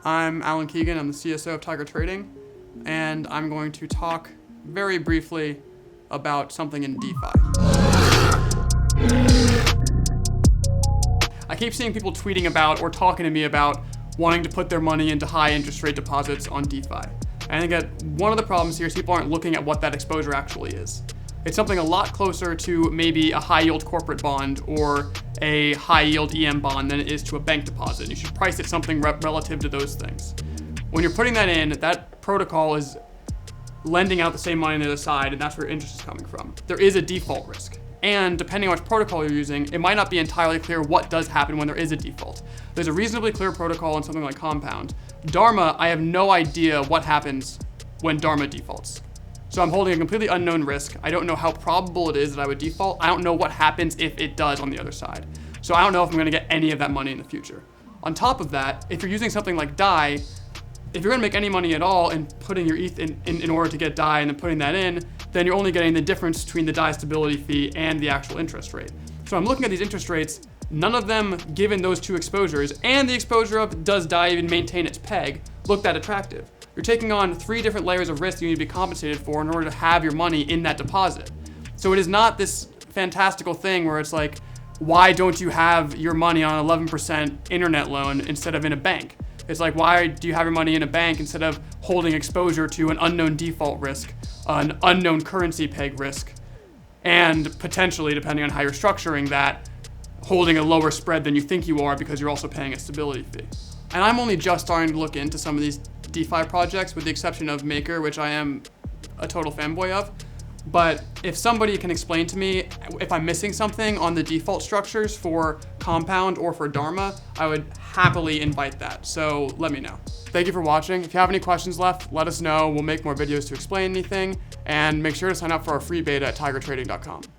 I'm Alan Keegan, I'm the CSO of Tiger Trading, and I'm going to talk very briefly about something in DeFi. I keep seeing people tweeting about or talking to me about wanting to put their money into high interest rate deposits on DeFi. And I think that one of the problems here is people aren't looking at what that exposure actually is. It's something a lot closer to maybe a high yield corporate bond or a high yield EM bond than it is to a bank deposit. You should price it something relative to those things. When you're putting that in, that protocol is lending out the same money on the other side, and that's where interest is coming from. There is a default risk. And depending on which protocol you're using, it might not be entirely clear what does happen when there is a default. There's a reasonably clear protocol in something like Compound. Dharma, I have no idea what happens when Dharma defaults. So I'm holding a completely unknown risk. I don't know how probable it is that I would default. I don't know what happens if it does on the other side. So I don't know if I'm gonna get any of that money in the future. On top of that, if you're using something like DAI, if you're gonna make any money at all and putting your ETH in order to get DAI and then putting that in, then you're only getting the difference between the DAI stability fee and the actual interest rate. So I'm looking at these interest rates, none of them, given those two exposures, and the exposure of does DAI even maintain its peg, look that attractive. You're taking on 3 different layers of risk you need to be compensated for in order to have your money in that deposit. So it is not this fantastical thing where it's like, why don't you have your money on an 11% internet loan instead of in a bank? It's like, why do you have your money in a bank instead of holding exposure to an unknown default risk, an unknown currency peg risk, and potentially, depending on how you're structuring that, holding a lower spread than you think you are because you're also paying a stability fee. And I'm only just starting to look into some of these DeFi projects, with the exception of Maker, which I am a total fanboy of. But if somebody can explain to me if I'm missing something on the default structures for Compound or for Dharma, I would happily invite that. So let me know. Thank you for watching. If you have any questions left, let us know. We'll make more videos to explain anything. And make sure to sign up for our free beta at tigertrading.com.